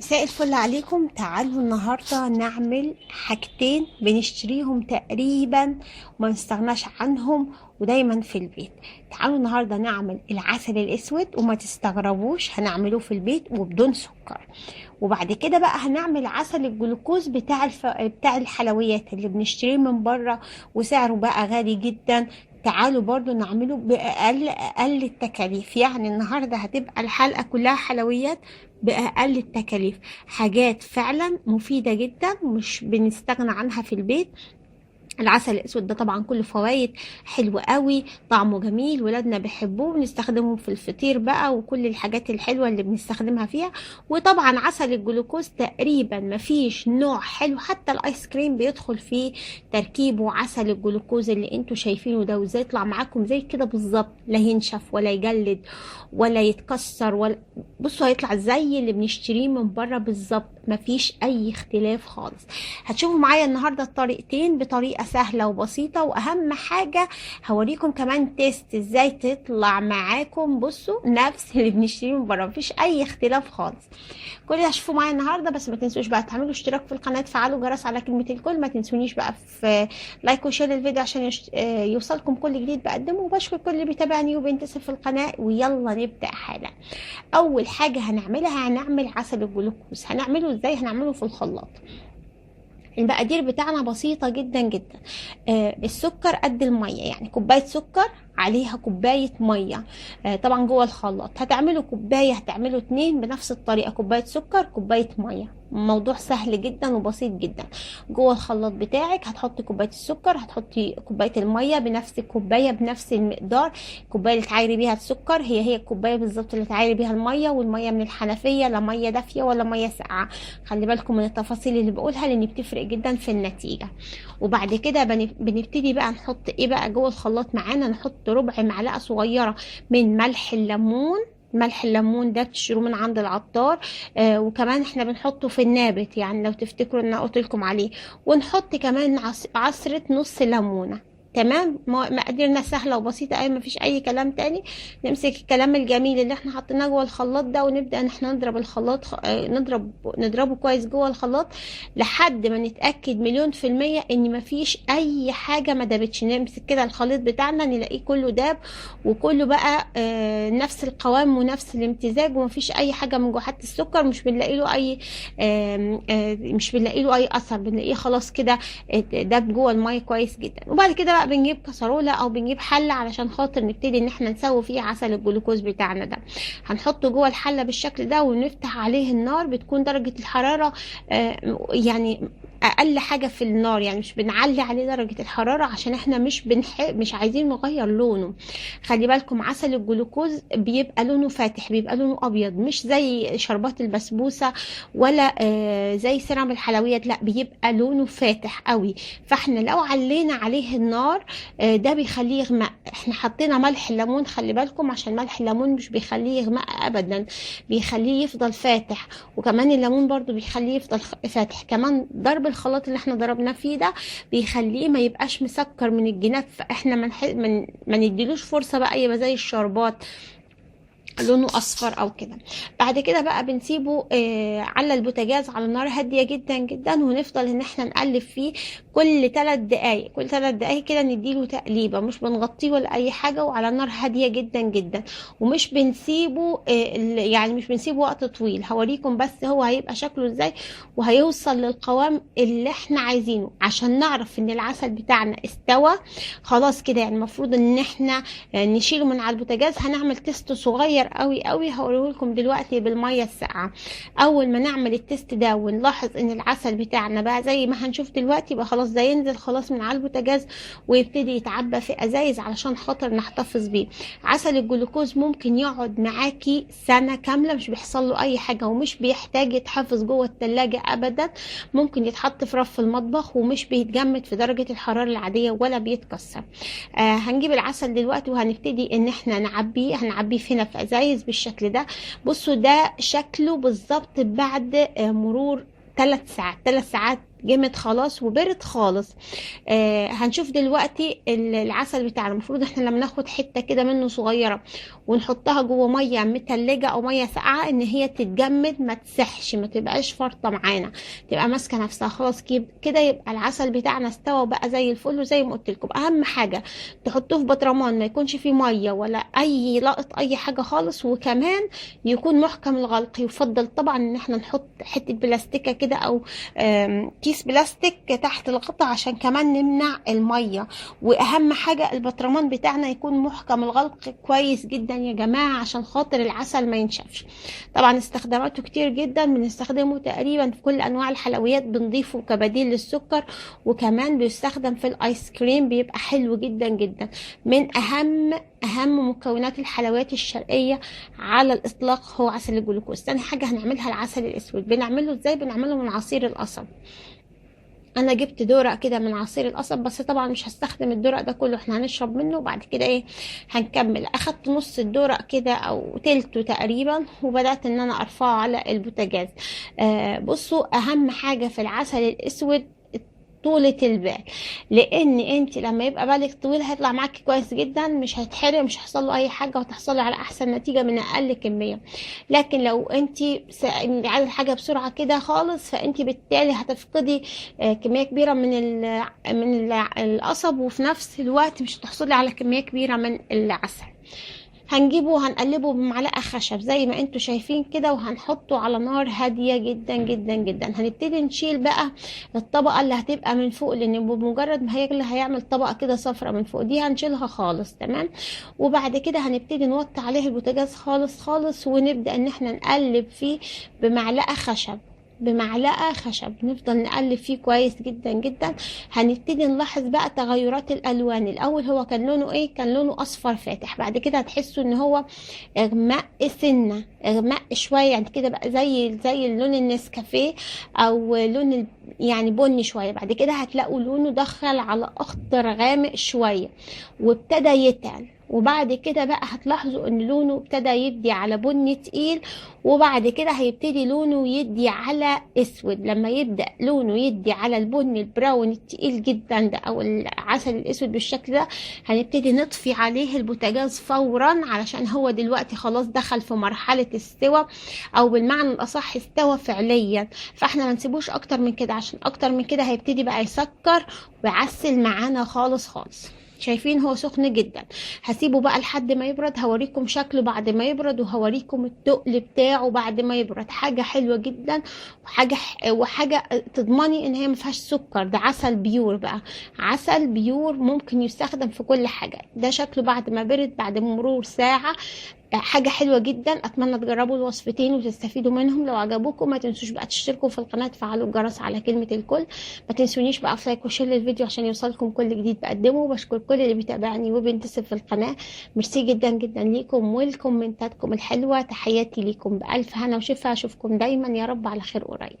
مساء الفل عليكم. تعالوا النهاردة نعمل حاجتين بنشتريهم تقريبا وما نستغناش عنهم ودايما في البيت. تعالوا النهاردة نعمل العسل الاسود وما تستغربوش، هنعمله في البيت وبدون سكر. وبعد كده بقى هنعمل عسل الجلوكوز بتاع الحلويات اللي بنشتريه من بره وسعره بقى غالي جدا. تعالوا برضو نعمله بأقل التكاليف. يعني النهاردة هتبقى الحلقة كلها حلويات بأقل التكاليف، حاجات فعلا مفيدة جدا مش بنستغنى عنها في البيت. العسل الاسود ده طبعا كله فوائد، حلو قوي، طعمه جميل، ولادنا بيحبوه، بنستخدمه في الفطير بقى وكل الحاجات الحلوه اللي بنستخدمها فيها. وطبعا عسل الجلوكوز تقريبا مفيش نوع حلو، حتى الايس كريم بيدخل فيه تركيبه عسل الجلوكوز اللي انتوا شايفينه ده، وازاي يطلع معاكم زي كده بالظبط، لا ينشف ولا يجلد ولا يتكسر ولا بصوا، هيطلع زي اللي بنشتريه من بره بالظبط، مفيش اي اختلاف خالص. هتشوفوا معايا النهارده الطريقتين بطريقه سهله وبسيطه، واهم حاجه هوريكم كمان تيست ازاي تطلع معاكم بصوا نفس اللي بنشتريه من بره، مفيش اي اختلاف خالص. كل ده هتشوفوا معايا النهارده، بس ما تنسوش بقى تعملوا اشتراك في القناه، تفعلوا جرس على كلمه الكل، ما تنسونيش بقى في لايك وشير الفيديو عشان يوصلكم كل جديد بقدمه. وبشكر كل اللي بيتابعني وبينتسب في القناه، ويلا نبدا حالا. اول حاجه هنعملها هنعمل عسل الجلوكوز. هنعمله ازاي؟ هنعمله في الخلاط. المقادير بتاعنا بسيطة جدا جدا. السكر قد المية، يعني كوباية سكر عليها كوباية مية. طبعا جوه الخلاط هتعملوا كوباية، هتعملوا اتنين بنفس الطريقة، كوباية سكر كوباية مية. موضوع سهل جدا وبسيط جدا. جوه الخلاط بتاعك هتحطي كوباية السكر، هتحطي كوباية المية بنفس الكوباية بنفس المقدار. الكوباية اللي تعايري بيها السكر هي الكوباية بالظبط اللي تعايري بيها المية، والمية من الحنفية، لا مية دافية ولا مية ساقعة. خلي بالكم من التفاصيل اللي بقولها لان بتفرق جدا في النتيجة. وبعد كده بنبتدي بقى نحط ايه بقى جوه الخلاط معانا. نحط ربع معلقة صغيرة من ملح الليمون. ملح الليمون ده بتشتروه من عند العطار. وكمان احنا بنحطه في النابت، يعني لو تفتكروا ان انا قلت لكم عليه. ونحط كمان عصرة نص ليمونة. تمام، مقاديرنا سهله وبسيطه، اي مفيش اي كلام تاني. نمسك الكلام الجميل اللي احنا حطيناه جوه الخلاط ده، ونبدا ان احنا نضرب الخلاط، نضربه كويس جوه الخلاط لحد ما نتاكد مليون في الميه ان مفيش اي حاجه ما دابتش. نمسك كده الخليط بتاعنا نلاقيه كله داب وكله بقى نفس القوام ونفس الامتزاج، ومفيش اي حاجه من جوه. حتى السكر مش بنلاقي له اي مش بنلاقي له اي اثر، بنلاقيه خلاص كده داب جوه الميه كويس جدا. وبعد كده بقى بنجيب كسرولة او بنجيب حلة علشان خاطر نبتدي ان احنا نسوي فيها عسل الجلوكوز بتاعنا ده. هنحطه جوه الحلة بالشكل ده ونفتح عليه النار. بتكون درجة الحرارة يعني اقل حاجة في النار، يعني مش بنعلي عليه درجة الحرارة عشان احنا مش عايزين نغير لونه. خلي بالكم عسل الجلوكوز بيبقى لونه فاتح، بيبقى لونه ابيض، مش زي شربات البسبوسة ولا زي سيرام الحلويات، لا بيبقى لونه فاتح قوي. فاحنا لو علينا عليه النار ده بيخليه يغمق. احنا حطينا ملح الليمون، خلي بالكم عشان ملح الليمون مش بيخليه يغمق ابدا، بيخليه يفضل فاتح. وكمان الليمون برضو بيخليه يفضل فاتح. كمان ضرب الخلاط اللي احنا ضربناه فيه ده بيخليه ما يبقاش مسكر من الجناب، فاحنا ما نديلوش فرصة بقى يبقى زي الشربات لونه اصفر او كده. بعد كده بقى بنسيبه على البوتاجاز على نار هاديه جدا جدا، ونفضل ان احنا نقلب فيه كل 3 دقايق. كل 3 دقايق كده نديله تقليبه، مش بنغطيه ولا اي حاجه، وعلى نار هاديه جدا جدا. ومش بنسيبه يعني مش بنسيبه وقت طويل. هوريكم بس هو هيبقى شكله ازاي وهيوصل للقوام اللي احنا عايزينه عشان نعرف ان العسل بتاعنا استوى خلاص كده. يعني المفروض ان احنا نشيله من على البوتاجاز. هنعمل تيست صغير قوي قوي هقوله لكم دلوقتي بالميه الساقعه. اول ما نعمل التيست ده ونلاحظ ان العسل بتاعنا بقى زي ما هنشوف دلوقتي، يبقى خلاص ده ينزل خلاص من على البوتاجاز ويبتدي يتعبى في ازايز علشان خاطر نحتفظ بيه. عسل الجلوكوز ممكن يقعد معاكي سنه كامله مش بيحصل له اي حاجه، ومش بيحتاج يتحفظ جوه التلاجة ابدا. ممكن يتحط في رف المطبخ ومش بيتجمد في درجه الحراره العاديه ولا بيتكسر. هنجيب العسل دلوقتي وهنبتدي ان احنا هنعبيه هنا في ازايز بالشكل ده. بصوا ده شكله بالظبط بعد مرور 3 ساعات. 3 ساعات جمد خلاص وبرد خالص. هنشوف دلوقتي العسل بتاعنا. المفروض احنا لما ناخد حته كده منه صغيره ونحطها جوه ميه متلجه او ميه ساقعه، ان هي تتجمد ما تسحش، ما تبقاش فرطه معانا، تبقى ماسكه نفسها خلاص كده. يبقى العسل بتاعنا استوى بقى زي الفل. وزي ما قلت لكم اهم حاجه تحطوه في بطرمان ما يكونش فيه ميه ولا اي لقط اي حاجه خالص، وكمان يكون محكم الغلق. يفضل طبعا ان احنا نحط حته بلاستيكه كده او كيس بلاستيك تحت الغطا عشان كمان نمنع الميه. واهم حاجه البطرمان بتاعنا يكون محكم الغلق كويس جدا يا جماعه عشان خاطر العسل ما ينشفش. طبعا استخداماته كتير جدا، بنستخدمه تقريبا في كل انواع الحلويات، بنضيفه كبديل للسكر، وكمان بيستخدم في الايس كريم، بيبقى حلو جدا جدا. من اهم مكونات الحلويات الشرقيه على الاطلاق هو عسل الجلوكوز. تاني حاجه هنعملها العسل الاسود. بنعمله ازاي؟ بنعمله من عصير القصب. انا جبت درق كده من عصير القصب، بس طبعا مش هستخدم الدرق ده كله، احنا هنشرب منه وبعد كده ايه هنكمل. اخدت نص الدرق كده او تلته تقريبا، وبدأت ان انا ارفعه على البوتاجاز. بصوا اهم حاجة في العسل الاسود طولة البال، لان انت لما يبقى بالك طويل هيطلع معاكي كويس جدا، مش هيتحرق، مش هيحصل له اي حاجه، وهتحصلي على احسن نتيجه من اقل كميه. لكن لو انت عايزه الحاجه بسرعه كده خالص، فانت بالتالي هتفقدي كميه كبيره من القصب، وفي نفس الوقت مش هتحصلي على كميه كبيره من العسل. هنجيبه وهنقلبه بمعلقه خشب زي ما انتوا شايفين كده، وهنحطه على نار هاديه جدا جدا جدا. هنبتدي نشيل بقى الطبقه اللي هتبقى من فوق، لان بمجرد ما هيغلي هيعمل طبقه كده صفرة من فوق، دي هنشيلها خالص. تمام. وبعد كده هنبتدي نوطي عليه البوتاجاز خالص خالص، ونبدا ان احنا نقلب فيه بمعلقه خشب. نفضل نقلب فيه كويس جدا جدا. هنبتدي نلاحظ بقى تغيرات الالوان. الاول هو كان لونه ايه؟ كان لونه اصفر فاتح. بعد كده هتحسوا ان هو اغماء سنه، اغماء شويه يعني كده، بقى زي لون النسكافيه او لون يعني بني شويه. بعد كده هتلاقوا لونه دخل على اخضر غامق شويه وابتدى يتقل. وبعد كده بقى هتلاحظوا ان لونه ابتدى يدي على بني تقيل، وبعد كده هيبتدي لونه يدي على اسود. لما يبدأ لونه يدي على البني البراون التقيل جدا ده او العسل الاسود بالشكل ده، هنبتدي نطفي عليه البوتاجاز فورا، علشان هو دلوقتي خلاص دخل في مرحلة السوى، او بالمعنى الاصح استوى فعليا. فاحنا ما نسيبوش اكتر من كده، عشان اكتر من كده هيبتدي بقى يسكر ويعسل معانا خالص خالص. شايفين هو سخن جدا. هسيبه بقى لحد ما يبرد، هوريكم شكله بعد ما يبرد، وهوريكم التقل بتاعه بعد ما يبرد. حاجة حلوة جدا، وحاجة تضمني ان هي ما فيهاش سكر. ده عسل بيور بقى، عسل بيور ممكن يستخدم في كل حاجة. ده شكله بعد ما برد بعد مرور ساعة. حاجة حلوة جدا. اتمنى تجربوا الوصفتين وتستفيدوا منهم. لو عجبوكم ما تنسوش بقى تشتركوا في القناة، تفعلوا الجرس على كلمة الكل. ما تنسونيش بقى في لايك وشير للفيديو عشان يوصلكم كل جديد بقدمه. وبشكر كل اللي بيتابعني وبينتسب في القناة. ميرسي جدا جدا ليكم والكومنتاتكم الحلوة. تحياتي ليكم بألف هنا وشفا. اشوفكم دايما يا رب على خير قريب.